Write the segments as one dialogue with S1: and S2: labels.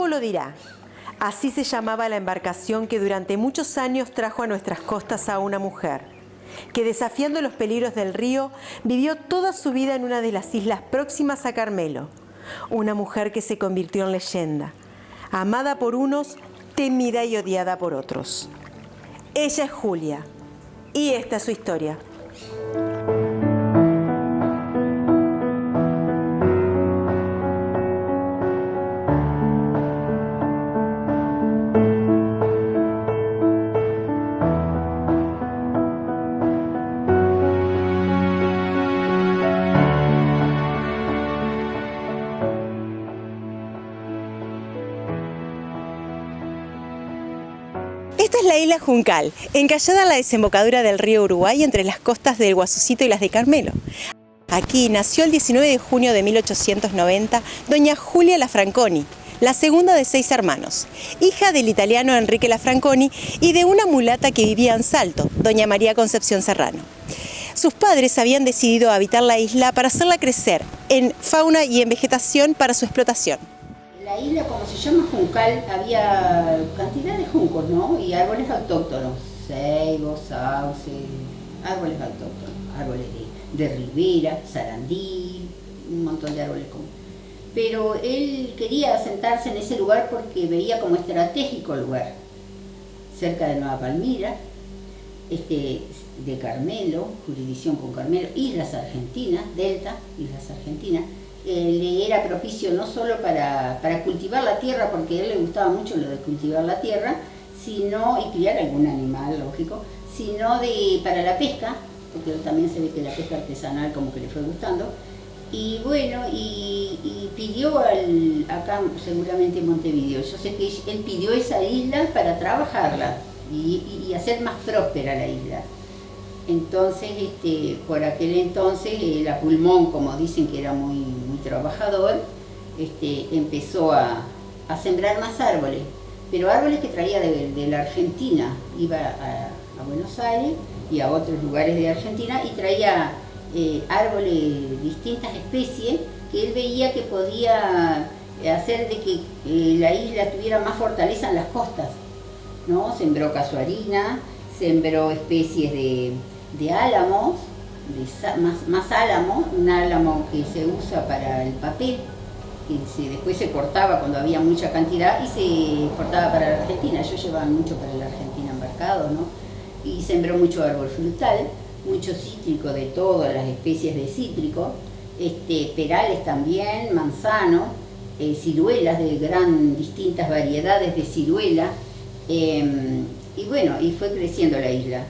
S1: tiempo lo dirá. Así se llamaba la embarcación que durante muchos años trajo a nuestras costas a una mujer, que desafiando los peligros del río, vivió toda su vida en una de las islas próximas a Carmelo. Una mujer que se convirtió en leyenda, amada por unos, temida y odiada por otros. Ella es Julia, y esta es su historia. Esta es la isla Juncal, encallada en la desembocadura del río Uruguay entre las costas del Guasucito y las de Carmelo. Aquí nació el 19 de junio de 1890 doña Julia Lafranconi, la segunda de 6 hermanos, hija del italiano Enrique Lafranconi y de una mulata que vivía en Salto, doña María Concepción Serrano. Sus padres habían decidido habitar la isla para hacerla crecer en fauna y en vegetación para su explotación.
S2: La isla, como se llama Juncal, había cantidad de juncos, ¿no? Y árboles autóctonos, ceibo, sauce, árboles autóctonos, árboles de ribera, sarandí, un montón de árboles comunes. Pero él quería asentarse en ese lugar porque veía como estratégico el lugar, cerca de Nueva Palmira, de Carmelo, jurisdicción con Carmelo, Islas Argentinas, Delta, Islas Argentinas. Le era propicio no solo para cultivar la tierra, porque a él le gustaba mucho lo de cultivar la tierra, sino, y criar algún animal, lógico, sino para la pesca, porque también se ve que la pesca artesanal como que le fue gustando. Y bueno, y pidió acá seguramente en Montevideo, yo sé que él pidió esa isla para trabajarla y hacer más próspera la isla. Entonces, por aquel entonces, el Apulmón, como dicen que era muy trabajador, empezó a sembrar más árboles, pero árboles que traía de la Argentina. Iba a Buenos Aires y a otros lugares de Argentina y traía árboles de distintas especies que él veía que podía hacer de que la isla tuviera más fortaleza en las costas, ¿no? Sembró casuarina, sembró especies de álamos, más álamo, un álamo que se usa para el papel, que después se cortaba cuando había mucha cantidad y se cortaba para la Argentina. Ellos llevaban mucho para la Argentina embarcados, ¿no? Y sembró mucho árbol frutal, mucho cítrico de todas las especies de cítrico, perales también, manzano, ciruelas de distintas variedades de ciruela, y bueno, y fue creciendo la isla.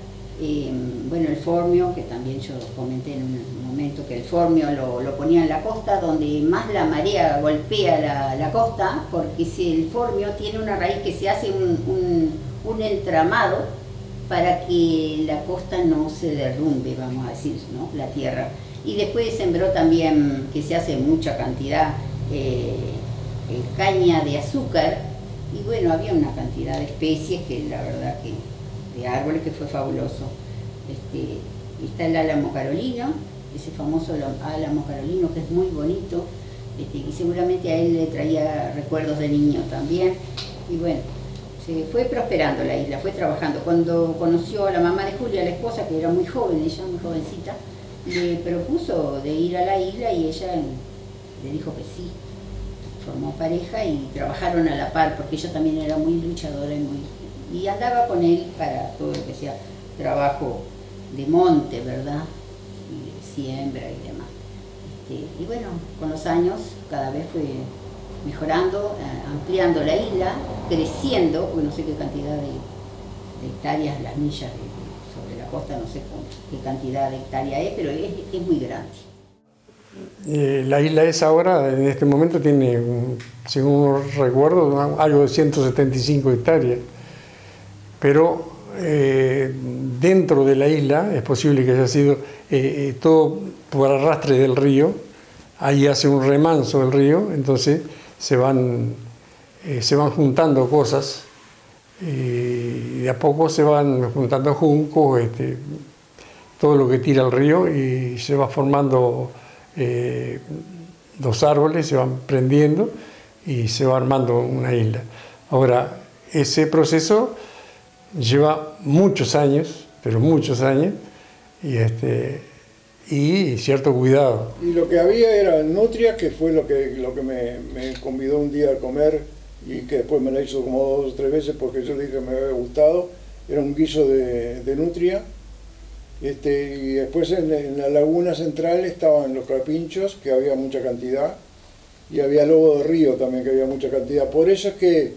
S2: Bueno, el formio, que también yo comenté en un momento que el formio lo ponía en la costa, donde más la marea golpea la costa, porque si el formio tiene una raíz que se hace un entramado para que la costa no se derrumbe, vamos a decir, ¿no? La tierra. Y después sembró también, que se hace mucha cantidad, caña de azúcar, y bueno, había una cantidad de especies que la verdad que de árboles que fue fabuloso. Está el álamo carolino, ese famoso álamo carolino que es muy bonito, y seguramente a él le traía recuerdos de niño también. Y bueno, se fue prosperando la isla, fue trabajando. Cuando conoció a la mamá de Julia, la esposa, que era muy joven, ella muy jovencita, le propuso de ir a la isla y ella le dijo que sí. Formó pareja y trabajaron a la par, porque ella también era muy luchadora y andaba con él para todo lo que sea trabajo de monte, ¿verdad? Y de siembra y demás. Y bueno, con los años cada vez fue mejorando, ampliando la isla, creciendo, porque no sé qué cantidad de hectáreas, las millas sobre la costa, no sé qué cantidad de hectárea es, pero es muy grande.
S3: La isla es ahora, en este momento, tiene, según recuerdo, algo de 175 hectáreas. Pero dentro de la isla es posible que haya sido todo por arrastre del río. Ahí hace un remanso el río, entonces se van juntando cosas y de a poco se van juntando juncos, todo lo que tira el río, y se va formando los árboles, se van prendiendo y se va armando una isla. Ahora, ese proceso lleva muchos años, pero muchos años, y cierto cuidado.
S4: Y lo que había era nutria, que fue lo que me convidó un día a comer y que después me la hizo como 2 o 3 veces porque yo le dije que me había gustado. Era un guiso de nutria. Y después en la laguna central estaban los carpinchos, que había mucha cantidad, y había lobo de río también, que había mucha cantidad. Por eso es que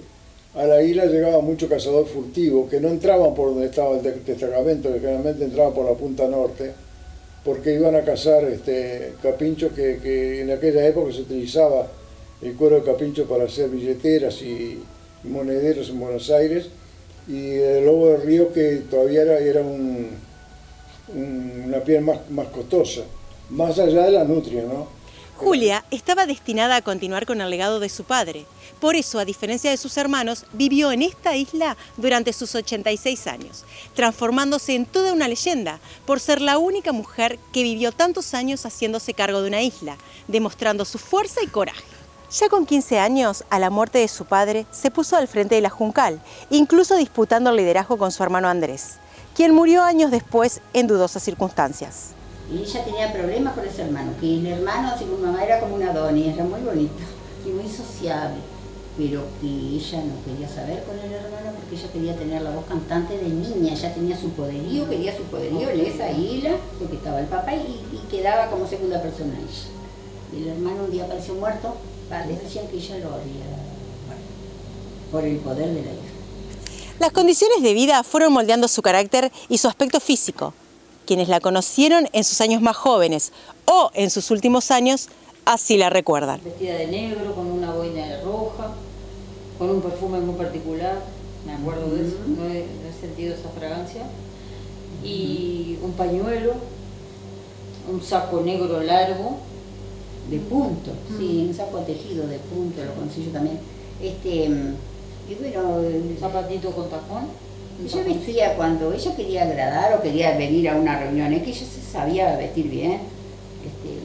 S4: a la isla llegaba mucho cazador furtivo, que no entraban por donde estaba el destacamento, que generalmente entraban por la punta norte, porque iban a cazar carpinchos que en aquella época se utilizaba el cuero de carpincho para hacer billeteras y monederos en Buenos Aires, y el lobo de río, que todavía era una piel más costosa, más allá de la nutria, ¿no?
S1: Julia estaba destinada a continuar con el legado de su padre. Por eso, a diferencia de sus hermanos, vivió en esta isla durante sus 86 años, transformándose en toda una leyenda por ser la única mujer que vivió tantos años haciéndose cargo de una isla, demostrando su fuerza y coraje. Ya con 15 años, a la muerte de su padre, se puso al frente de la Juncal, incluso disputando el liderazgo con su hermano Andrés, quien murió años después en dudosas circunstancias.
S2: Y ella tenía problemas con ese hermano, que el hermano, según mamá, era como una dona, era muy bonita y muy sociable, pero que ella no quería saber con el hermano porque ella quería tener la voz cantante de niña, ella tenía su poderío, quería su poderío en esa isla, porque estaba el papá y quedaba como segunda persona ella. Y el hermano un día apareció muerto, les decían que ella lo había muerto, por el poder de la hija.
S1: Las condiciones de vida fueron moldeando su carácter y su aspecto físico. Quienes la conocieron en sus años más jóvenes o en sus últimos años, así la recuerdan.
S5: Vestida de negro, con una boina roja, con un perfume muy particular, me acuerdo de eso, no he sentido esa fragancia, y un pañuelo, un saco negro largo.
S2: De punto, sí, un saco tejido de punto, lo conocí yo también. Y bueno,
S5: Zapatito con tacón.
S2: ella vestía cuando ella quería agradar o quería venir a una reunión, es que ella se sabía vestir bien,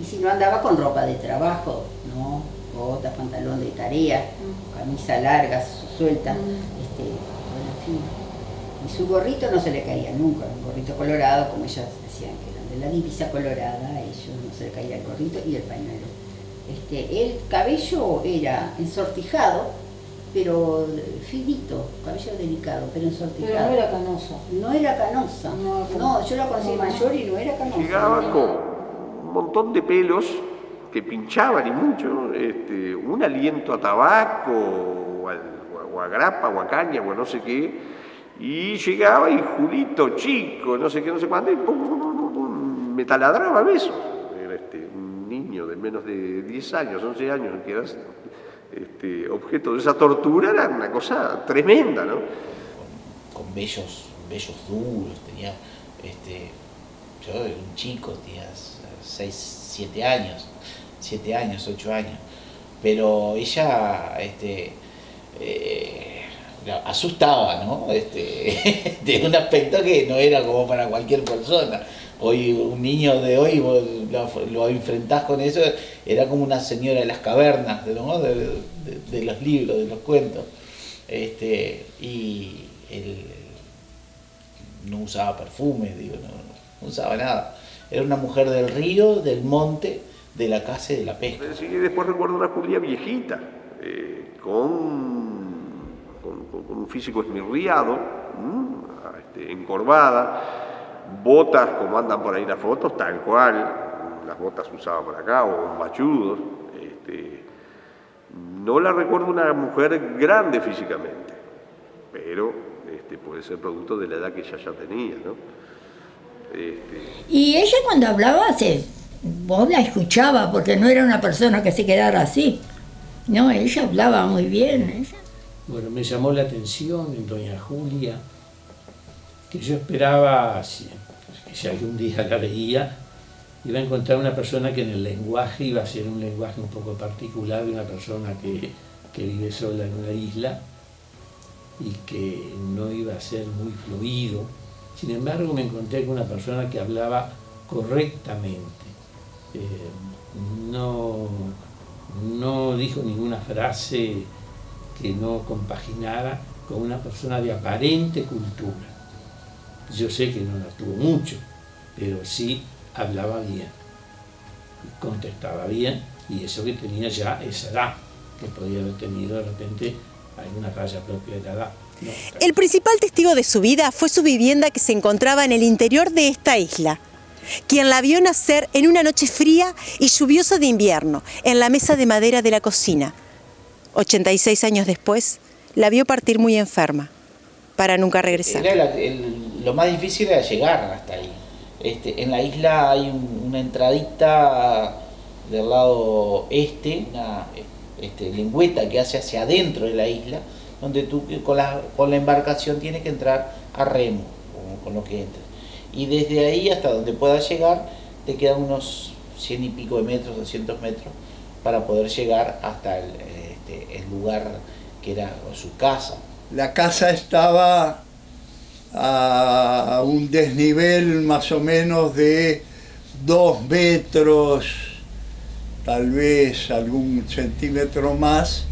S2: y si no andaba con ropa de trabajo, ¿no? Botas, pantalón de tarea, camisa larga, suelta, bueno, en fin. Y su gorrito no se le caía nunca, un gorrito colorado, como ellas decían que eran de la divisa colorada, a ellos no se le caía el gorrito y el pañuelo. El cabello era ensortijado, pero finito, cabello delicado, pero ensortijado.
S5: Pero no era canosa.
S2: No era canosa. No, yo la conocí mayor y no era canosa.
S6: Llegaba con un montón de pelos que pinchaban y mucho, un aliento a tabaco, o a grapa, o a caña, o a no sé qué, y llegaba y Julito, chico, no sé qué, no sé cuándo, y me taladraba a besos. Era un niño de menos de 10 años, 11 años, que era objeto de esa tortura, era una cosa tremenda, ¿no?
S7: Con vellos duros, tenía, yo era un chico, tenía 7 años, 8 años, pero ella, asustaba, ¿no? De un aspecto que no era como para cualquier persona. Hoy, un niño de hoy, vos lo enfrentás con eso, era como una señora de las cavernas, ¿no? de los libros, de los cuentos. Y él no usaba perfume, no usaba nada. Era una mujer del río, del monte, de la caza y de la pesca.
S6: Sí, después recuerdo una Julia viejita, con un físico esmirriado, encorvada, botas como andan por ahí las fotos, tal cual, las botas usadas por acá, o bombachudos. No la recuerdo una mujer grande físicamente, pero puede ser producto de la edad que ella ya tenía, ¿no?
S8: Y ella cuando hablaba, vos la escuchabas, porque no era una persona que se quedara así. No, ella hablaba muy bien. Ella.
S9: Bueno, me llamó la atención en doña Julia, que yo esperaba, que si algún día la veía, iba a encontrar una persona que en el lenguaje iba a ser un lenguaje un poco particular de una persona que vive sola en una isla y que no iba a ser muy fluido. Sin embargo, me encontré con una persona que hablaba correctamente, no no dijo ninguna frase que no compaginara con una persona de aparente cultura. Yo sé que no la tuvo mucho, pero sí hablaba bien, contestaba bien, y eso que tenía ya esa edad, que podía haber tenido de repente alguna falla propia de la edad. No,
S1: El principal testigo de su vida fue su vivienda que se encontraba en el interior de esta isla, quien la vio nacer en una noche fría y lluviosa de invierno, en la mesa de madera de la cocina. 86 años después, la vio partir muy enferma, para nunca regresar.
S7: Lo más difícil era llegar hasta ahí. En la isla hay una entradita del lado una lengüeta que hace hacia adentro de la isla, donde tú con la embarcación tienes que entrar a remo, con lo que entras. Y desde ahí hasta donde puedas llegar, te quedan unos 100 y pico de metros, 200 metros, para poder llegar hasta el lugar que era su casa.
S10: La casa estaba a un desnivel más o menos de 2 metros, tal vez algún centímetro más,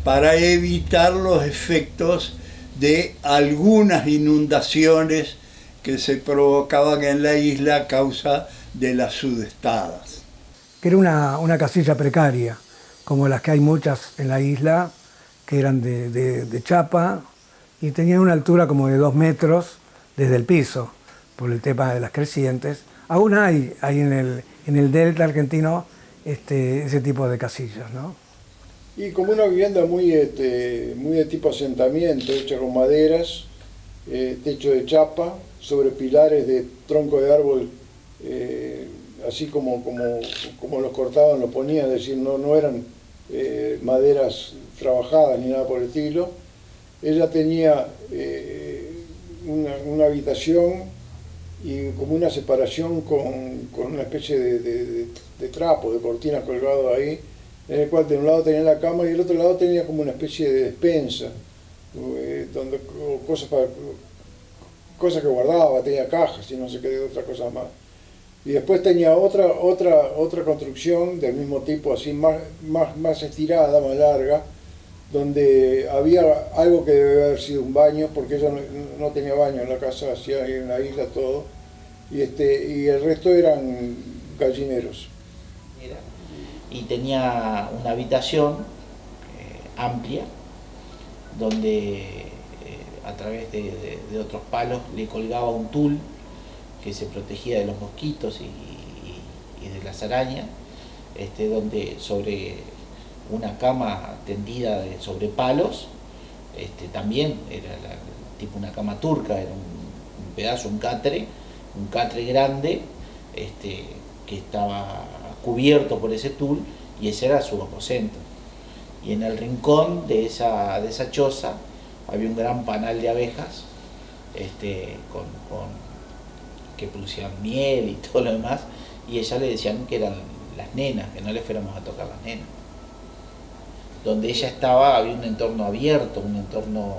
S10: para evitar los efectos de algunas inundaciones que se provocaban en la isla a causa de las sudestadas.
S11: Era una casilla precaria, como las que hay muchas en la isla, que eran de chapa, y tenían una altura como de 2 metros desde el piso, por el tema de las crecientes. Aún hay en el delta argentino ese tipo de casillas, ¿no?
S4: Y como una vivienda muy de tipo asentamiento, hecha con maderas, techo de chapa, sobre pilares de tronco de árbol, así como los cortaban, los ponían, es decir, no eran maderas trabajadas ni nada por el estilo. Ella tenía una habitación y como una separación con una especie de trapo, de cortinas colgado ahí, en el cual de un lado tenía la cama y del otro lado tenía como una especie de despensa, donde cosas que guardaba, tenía cajas y no sé qué otra cosa más. Y después tenía otra construcción del mismo tipo, así más estirada, más larga, donde había algo que debe haber sido un baño, porque ella no tenía baño en la casa, hacía en la isla todo, y el resto eran gallineros.
S7: Y tenía una habitación amplia, donde a través de otros palos le colgaba un tul que se protegía de los mosquitos y de las arañas, donde sobre una cama tendida sobre palos, también era tipo una cama turca, era un pedazo, un catre grande, que estaba cubierto por ese tul, y ese era su aposento. Y en el rincón de esa choza había un gran panal de abejas, que producían miel y todo lo demás, y ella le decían que eran las nenas, que no le fuéramos a tocar las nenas. Donde ella estaba había un entorno abierto, un entorno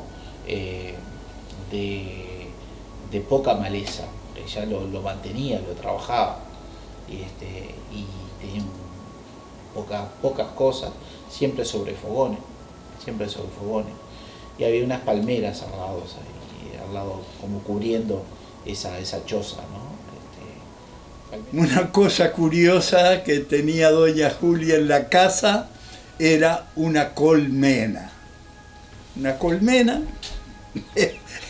S7: de poca maleza. Ella lo mantenía, lo trabajaba, y tenía pocas cosas, siempre sobre fogones. Y había unas palmeras al lado como cubriendo esa choza, ¿no?
S10: Una cosa curiosa que tenía doña Julia en la casa era una colmena. Una colmena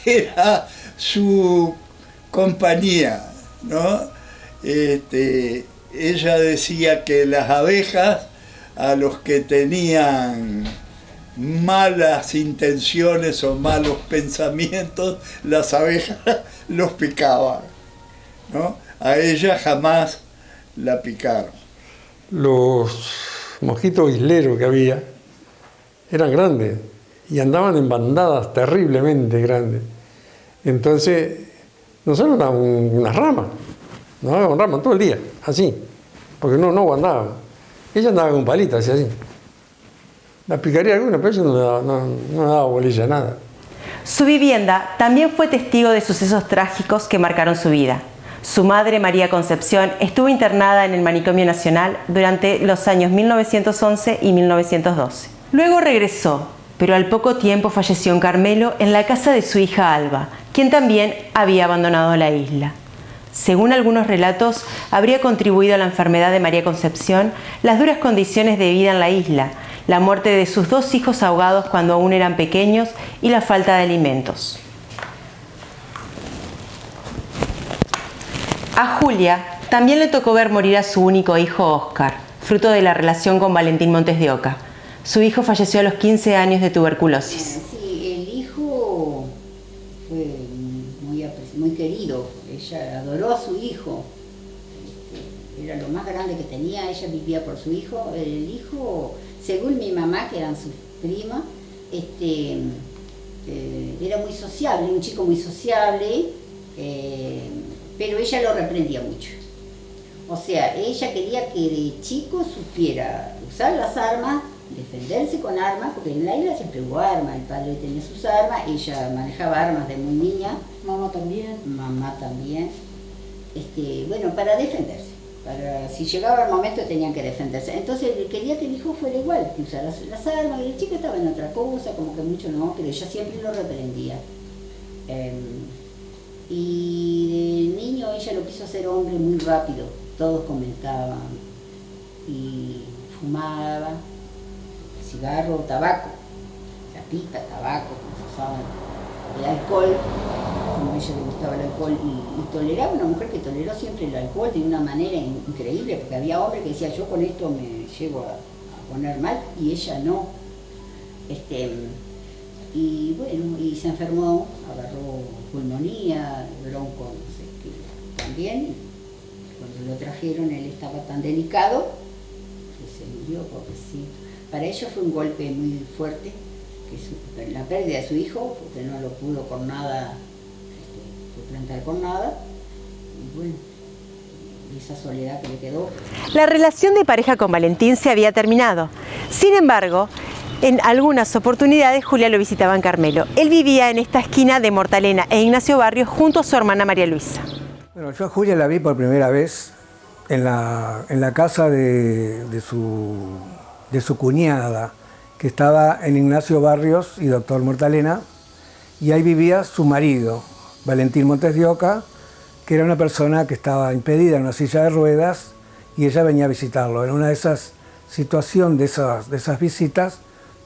S10: era su compañía, ¿no? Ella decía que las abejas, a los que tenían malas intenciones o malos pensamientos, las abejas los picaban, ¿no? A ella jamás la picaron.
S3: Los mosquitos isleros que había eran grandes y andaban en bandadas terriblemente grandes. Entonces, nosotros dábamos unas ramas, nos dábamos ramas todo el día, así, porque no aguantaban. Ella andaba con palitas así. La picaría alguna, pero ella no daba bolilla a nada.
S1: Su vivienda también fue testigo de sucesos trágicos que marcaron su vida. Su madre, María Concepción, estuvo internada en el Manicomio Nacional durante los años 1911 y 1912. Luego regresó, pero al poco tiempo falleció en Carmelo en la casa de su hija Alba, quien también había abandonado la isla. Según algunos relatos, habría contribuido a la enfermedad de María Concepción las duras condiciones de vida en la isla, la muerte de sus 2 hijos ahogados cuando aún eran pequeños y la falta de alimentos. A Julia también le tocó ver morir a su único hijo Óscar, fruto de la relación con Valentín Montes de Oca. Su hijo falleció a los 15 años de tuberculosis.
S2: Sí, el hijo fue muy querido. Ella adoró a su hijo. Era lo más grande que tenía. Ella vivía por su hijo. El hijo, según mi mamá, que eran sus primas, era muy sociable, un chico muy sociable. Pero ella lo reprendía mucho. O sea, ella quería que de chico supiera usar las armas, defenderse con armas, porque en la isla siempre hubo armas, el padre tenía sus armas, ella manejaba armas de muy niña.
S5: Mamá también.
S2: Mamá también. Bueno, para defenderse. Si llegaba el momento tenían que defenderse. Entonces quería que el hijo fuera igual, que usara las armas, y el chico estaba en otra cosa, como que mucho no, pero ella siempre lo reprendía. Y de niño ella lo quiso hacer hombre muy rápido, todos comentaban, y fumaba cigarro, tabaco, la pipa, tabaco, como se usaba, el alcohol, como a ella le gustaba el alcohol, y toleraba, una mujer que toleró siempre el alcohol de una manera increíble, porque había hombres que decían, yo con esto me llego a poner mal, y ella no. Y bueno, y se enfermó, agarró pulmonía, bronco, no sé qué, también. Cuando lo trajeron, él estaba tan delicado que se murió, pobrecito. Para ellos fue un golpe muy fuerte, que la pérdida de su hijo, porque no lo pudo con nada, suplantar con nada. Y bueno, esa soledad que le quedó.
S1: La relación de pareja con Valentín se había terminado. Sin embargo, en algunas oportunidades Julia lo visitaba en Carmelo. Él vivía en esta esquina de Mortalena e Ignacio Barrios junto a su hermana María Luisa.
S11: Bueno, yo a Julia la vi por primera vez en la casa de su cuñada, que estaba en Ignacio Barrios y Doctor Mortalena, y ahí vivía su marido, Valentín Montes de Oca, que era una persona que estaba impedida en una silla de ruedas, y ella venía a visitarlo. En una de esas situaciones, de esas visitas,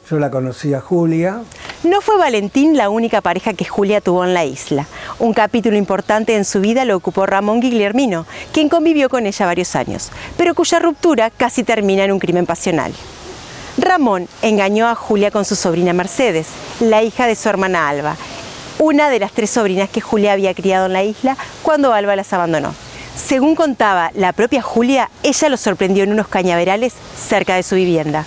S11: yo la conocí a Julia.
S1: No fue Valentín la única pareja que Julia tuvo en la isla. Un capítulo importante en su vida lo ocupó Ramón Guillermino, quien convivió con ella varios años, pero cuya ruptura casi termina en un crimen pasional. Ramón engañó a Julia con su sobrina Mercedes, la hija de su hermana Alba, una de las 3 sobrinas que Julia había criado en la isla cuando Alba las abandonó. Según contaba la propia Julia, ella lo sorprendió en unos cañaverales cerca de su vivienda.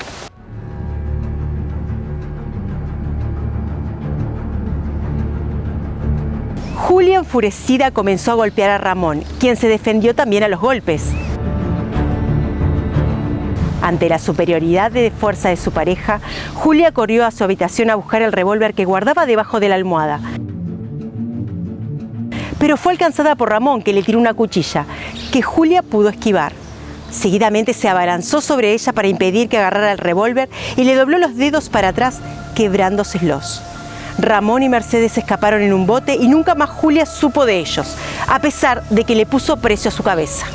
S1: Julia, enfurecida, comenzó a golpear a Ramón, quien se defendió también a los golpes. Ante la superioridad de fuerza de su pareja, Julia corrió a su habitación a buscar el revólver que guardaba debajo de la almohada. Pero fue alcanzada por Ramón, que le tiró una cuchilla, que Julia pudo esquivar. Seguidamente se abalanzó sobre ella para impedir que agarrara el revólver y le dobló los dedos para atrás, quebrándoselos. Ramón y Mercedes escaparon en un bote y nunca más Julia supo de ellos, a pesar de que le puso precio a su cabeza.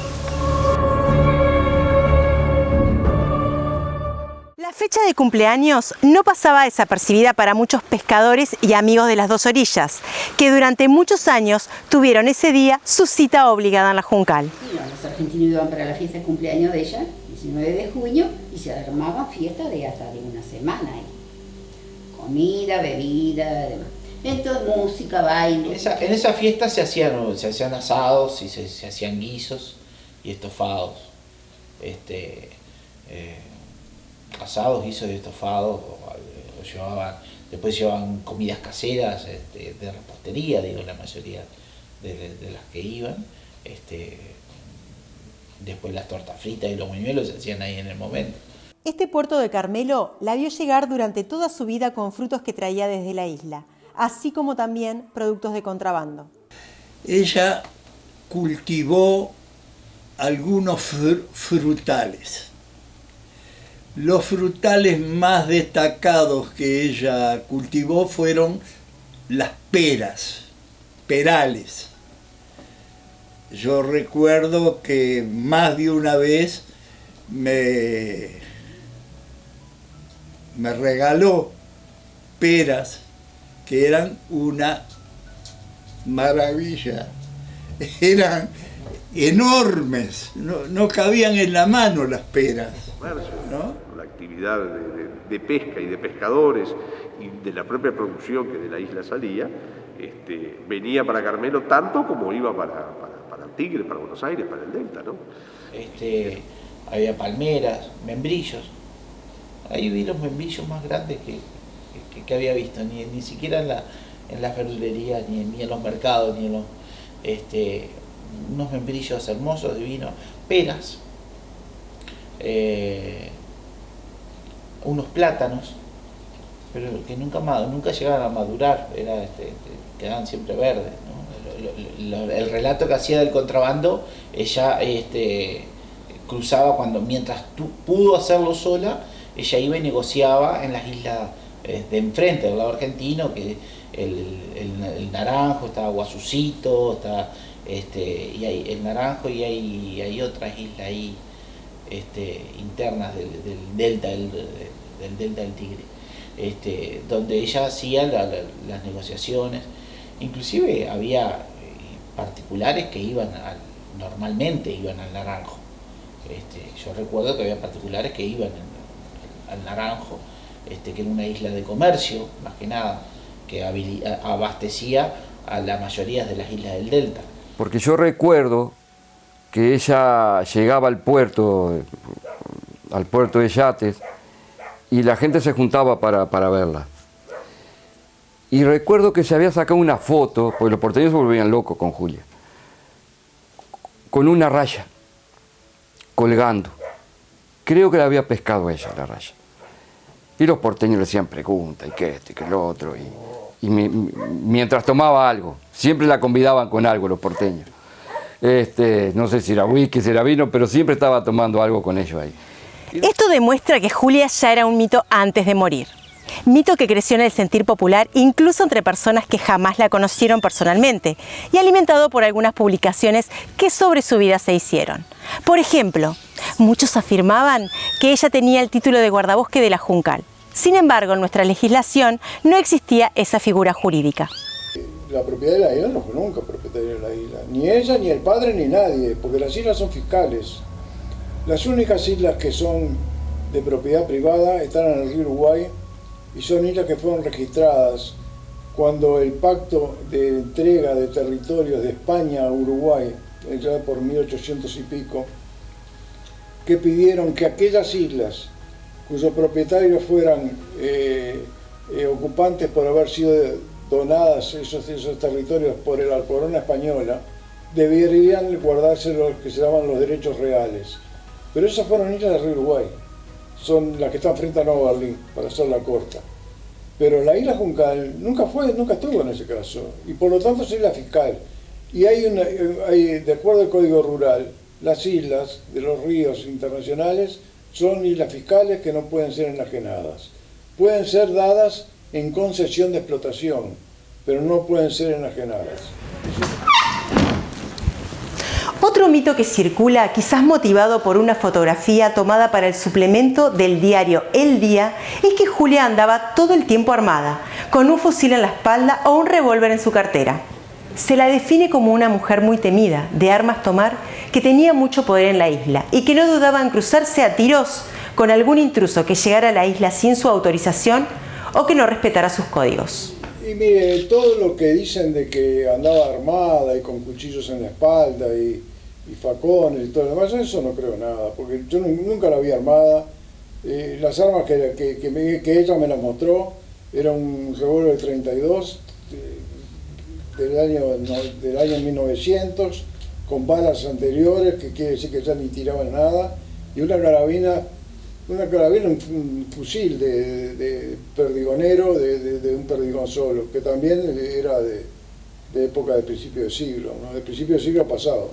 S1: La fecha de cumpleaños no pasaba desapercibida para muchos pescadores y amigos de las dos orillas, que durante muchos años tuvieron ese día su cita obligada en la Juncal.
S2: Los argentinos iban para la fiesta de cumpleaños de ella, 19 de junio, y se armaban fiestas de hasta de una semana. Comida, bebida, demás. Entonces, música, baile.
S7: En esa fiesta se hacían asados y se hacían guisos y estofados. Asados, guisos y estofados, después llevaban comidas caseras de repostería, digo, la mayoría de las que iban. Después las tortas fritas y los buñuelos se hacían ahí en el momento.
S1: Este puerto de Carmelo la vio llegar durante toda su vida con frutos que traía desde la isla, así como también productos de contrabando.
S10: Ella cultivó algunos frutales. Los frutales más destacados que ella cultivó fueron las peras, perales. Yo recuerdo que más de una vez me regaló peras que eran una maravilla. Eran enormes, no cabían en la mano las peras, ¿no?
S6: La actividad de pesca y de pescadores y de la propia producción que de la isla salía, venía para Carmelo tanto como iba para Tigre, para Buenos Aires, para el Delta, ¿no?
S7: Había palmeras, membrillos. Ahí vi los membrillos más grandes que había visto, ni siquiera en las verdulerías, ni en los mercados, ni en los... unos membrillos hermosos, divinos, peras, unos plátanos, pero que nunca llegaban a madurar, quedaban siempre verdes, ¿no? El relato que hacía del contrabando, ella cruzaba mientras pudo hacerlo sola, ella iba y negociaba en las islas de enfrente, del lado argentino, que el Naranjo, estaba Guasucito, está y hay el Naranjo, y hay otras islas ahí internas del delta del Tigre, donde ella hacía las negociaciones. Inclusive había particulares que normalmente iban al Naranjo. Yo recuerdo que había particulares que iban al Naranjo, que era una isla de comercio, más que nada, que abastecía a la mayoría de las islas del delta.
S12: Porque yo recuerdo que ella llegaba al puerto de Yates, y la gente se juntaba para verla. Y recuerdo que se había sacado una foto, porque los porteños se volvían locos con Julia, con una raya colgando. Creo que la había pescado ella, la raya. Y los porteños le hacían preguntas, y que esto, y que lo otro, y mientras tomaba algo, siempre la convidaban con algo los porteños. No sé si era whisky, si era vino, pero siempre estaba tomando algo con ellos ahí.
S1: Esto demuestra que Julia ya era un mito antes de morir. Mito que creció en el sentir popular, incluso entre personas que jamás la conocieron personalmente, y alimentado por algunas publicaciones que sobre su vida se hicieron. Por ejemplo, muchos afirmaban que ella tenía el título de guardabosque de la Juncal. Sin embargo, en nuestra legislación no existía esa figura jurídica.
S4: La propiedad de la isla no fue nunca propietaria de la isla, ni ella, ni el padre, ni nadie, porque las islas son fiscales. Las únicas islas que son de propiedad privada están en el río Uruguay, y son islas que fueron registradas cuando el pacto de entrega de territorios de España a Uruguay, ya por 1800 y pico, que pidieron que aquellas islas cuyos propietarios fueran ocupantes por haber sido donadas esos territorios por la corona española, deberían guardarse lo que se llaman los derechos reales. Pero esas fueron islas del río Uruguay, son las que están frente a Nueva Berlín, para hacerla corta. Pero la isla Juncal nunca estuvo en ese caso, y por lo tanto es isla fiscal. Y de acuerdo al Código Rural, las islas de los ríos internacionales son islas fiscales que no pueden ser enajenadas. Pueden ser dadas en concesión de explotación, pero no pueden ser enajenadas.
S1: Otro mito que circula, quizás motivado por una fotografía tomada para el suplemento del diario El Día, es que Julia andaba todo el tiempo armada, con un fusil en la espalda o un revólver en su cartera. Se la define como una mujer muy temida, de armas tomar, que tenía mucho poder en la isla y que no dudaba en cruzarse a tiros con algún intruso que llegara a la isla sin su autorización o que no respetara sus códigos.
S4: Y mire, todo lo que dicen de que andaba armada y con cuchillos en la espalda y facones y todo lo demás, eso no creo nada, porque yo nunca la vi armada. Las armas que ella me las mostró era un revólver 32 del año 1900, con balas anteriores, que quiere decir que ya ni tiraban nada, y una carabina, un fusil de perdigonero, de un perdigón solo, que también era de época de principio de siglo, ¿no? De principio del siglo pasado.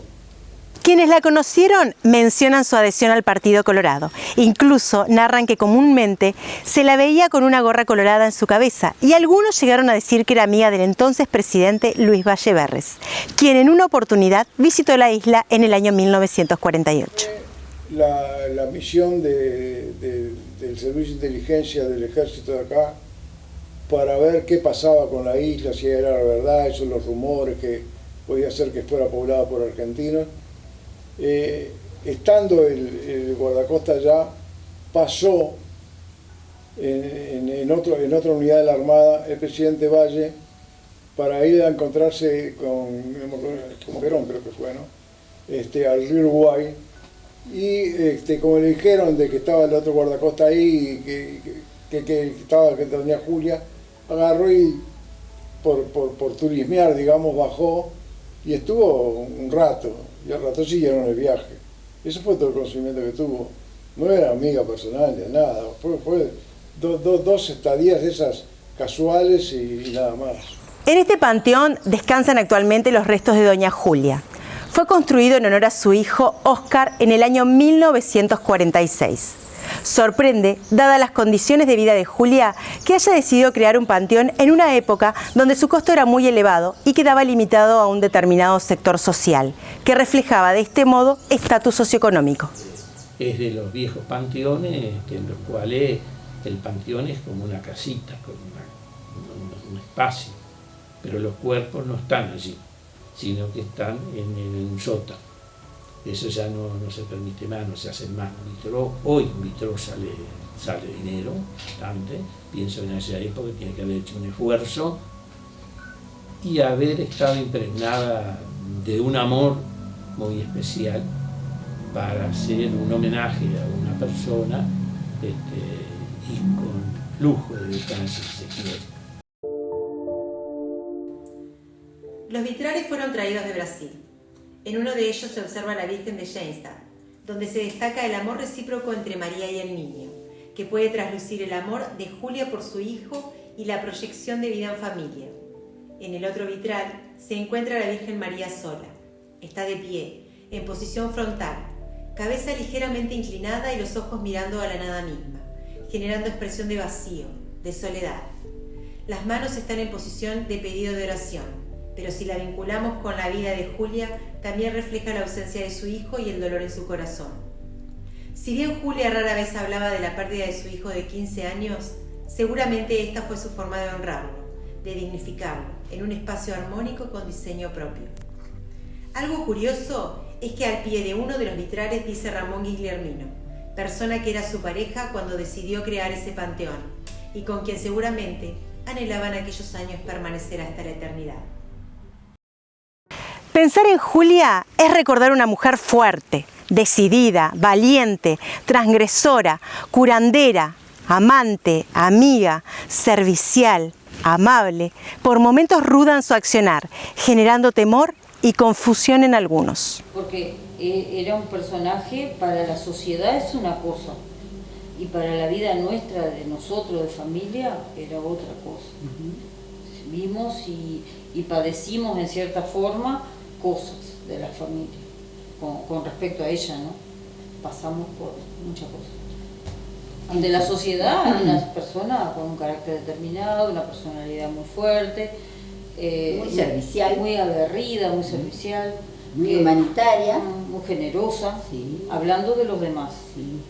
S1: Quienes la conocieron mencionan su adhesión al Partido Colorado. Incluso narran que comúnmente se la veía con una gorra colorada en su cabeza y algunos llegaron a decir que era amiga del entonces presidente Luis Valleverres, quien en una oportunidad visitó la isla en el año 1948.
S4: La misión del Servicio de Inteligencia del Ejército de acá para ver qué pasaba con la isla, si era la verdad, esos los rumores que podía ser que fuera poblada por argentinos. Estando el guardacosta allá, pasó en otra unidad de la Armada el presidente Valle para ir a encontrarse con Perón, creo que fue, ¿no? Al río Uruguay, y como le dijeron de que estaba el otro guardacosta ahí y que estaba que doña Julia, agarró y por turismear, digamos, bajó y estuvo un rato, y al rato siguieron el viaje. Ese fue todo el conocimiento que tuvo. No era amiga personal de nada, fue dos estadías esas casuales y nada más.
S1: En este panteón descansan actualmente los restos de doña Julia. Fue construido en honor a su hijo Óscar en el año 1946. Sorprende, dadas las condiciones de vida de Julia, que haya decidido crear un panteón en una época donde su costo era muy elevado y quedaba limitado a un determinado sector social, que reflejaba de este modo estatus socioeconómico.
S9: Es de los viejos panteones en los cuales el panteón es como una casita, como un espacio, pero los cuerpos no están allí, sino que están en un sótano. Eso ya no se permite más, no se hacen más vitró. Hoy un vitró sale dinero, bastante. Pienso en esa época tiene que haber hecho un esfuerzo y haber estado impregnada de un amor muy especial para hacer un homenaje a una persona y con lujo de detalle, si se quiere.
S1: Los vitrales fueron traídos de Brasil. En uno de ellos se observa la Virgen de Jamestown, donde se destaca el amor recíproco entre María y el niño, que puede traslucir el amor de Julia por su hijo y la proyección de vida en familia. En el otro vitral se encuentra la Virgen María sola. Está de pie, en posición frontal, cabeza ligeramente inclinada y los ojos mirando a la nada misma, generando expresión de vacío, de soledad. Las manos están en posición de pedido de oración, pero si la vinculamos con la vida de Julia, también refleja la ausencia de su hijo y el dolor en su corazón. Si bien Julia rara vez hablaba de la pérdida de su hijo de 15 años, seguramente esta fue su forma de honrarlo, de dignificarlo, en un espacio armónico con diseño propio. Algo curioso es que al pie de uno de los vitrales dice Ramón Guillermino, persona que era su pareja cuando decidió crear ese panteón, y con quien seguramente anhelaban aquellos años permanecer hasta la eternidad. Pensar en Julia es recordar una mujer fuerte, decidida, valiente, transgresora, curandera, amante, amiga, servicial, amable, por momentos ruda en su accionar, generando temor y confusión en algunos.
S5: Porque era un personaje, para la sociedad es una cosa, y para la vida nuestra, de nosotros, de familia, era otra cosa. Vimos y padecimos en cierta forma cosas de la familia, con respecto a ella, ¿no? Pasamos por muchas cosas. De la sociedad, una persona con un carácter determinado, una personalidad muy fuerte,
S2: muy servicial,
S5: muy aguerrida, muy servicial,
S2: muy humanitaria,
S5: muy generosa,
S2: sí.
S5: Hablando de los demás.
S2: Sí.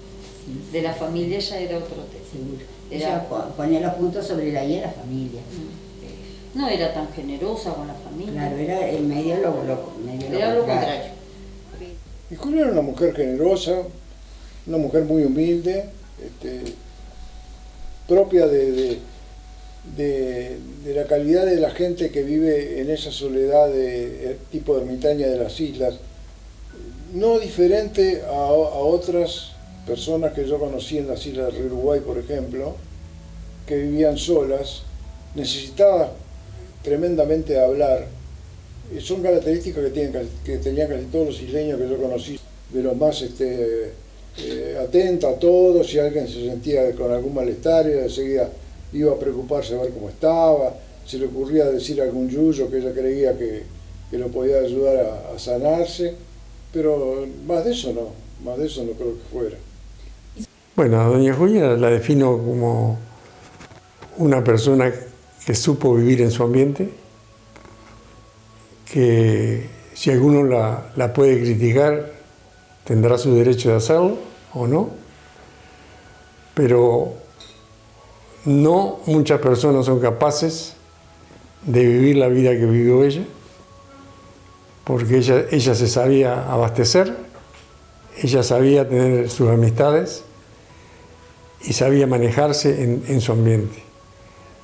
S5: De la familia ya era otro tema.
S2: Seguro. Ella ponía los puntos sobre la I de la familia.
S5: No era tan generosa con la familia.
S2: Claro, era el medio lo
S5: contrario.
S4: Y Julia era una mujer generosa, una mujer muy humilde, propia de la calidad de la gente que vive en esa soledad de tipo ermitaña de las islas, no diferente a otras personas que yo conocí en las islas del Uruguay, por ejemplo, que vivían solas, necesitadas tremendamente de hablar. Son características que tenían casi todos los isleños que yo conocí, de los más atentos a todo. Si alguien se sentía con algún malestar, enseguida iba a preocuparse a ver cómo estaba, se le ocurría decir algún yuyo que ella creía que lo podía ayudar a sanarse, pero más de eso no creo que fuera.
S3: Bueno, a doña Julia la defino como una persona que supo vivir en su ambiente, que si alguno la puede criticar, tendrá su derecho de hacerlo o no, pero no muchas personas son capaces de vivir la vida que vivió ella, porque ella se sabía abastecer, ella sabía tener sus amistades y sabía manejarse en su ambiente.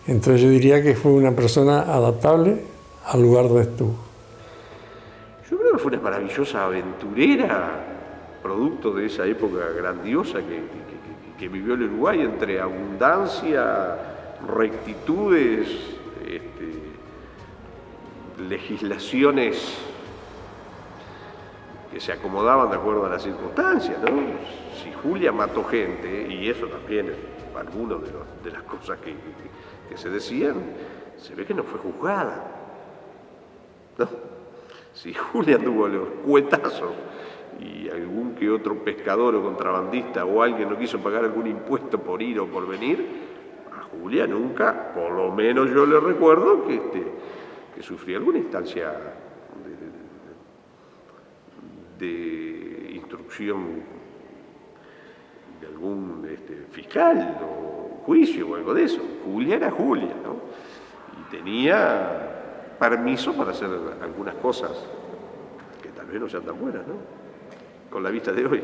S3: Entonces yo diría que fue una persona adaptable al lugar donde estuvo.
S6: Yo creo que fue una maravillosa aventurera, producto de esa época grandiosa que vivió el Uruguay, entre abundancia, rectitudes, legislaciones que se acomodaban de acuerdo a las circunstancias, ¿no? Si Julia mató gente, y eso también es algunas de las cosas que se decían, se ve que no fue juzgada, ¿no? Si Julia tuvo los cuetazos y algún que otro pescador o contrabandista o alguien no quiso pagar algún impuesto por ir o por venir, a Julia nunca, por lo menos yo le recuerdo que sufría alguna instancia de instrucción de algún fiscal o juicio o algo de eso. Julia era Julia, ¿no? Y tenía permiso para hacer algunas cosas que tal vez no sean tan buenas, ¿no? Con la vista de hoy.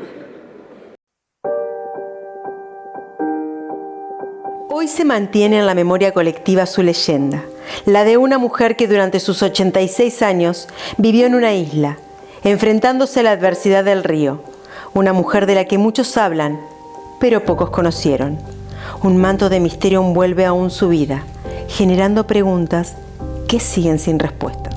S1: Hoy se mantiene en la memoria colectiva su leyenda, la de una mujer que durante sus 86 años vivió en una isla, enfrentándose a la adversidad del río, una mujer de la que muchos hablan, pero pocos conocieron. Un manto de misterio envuelve aún su vida, generando preguntas que siguen sin respuesta.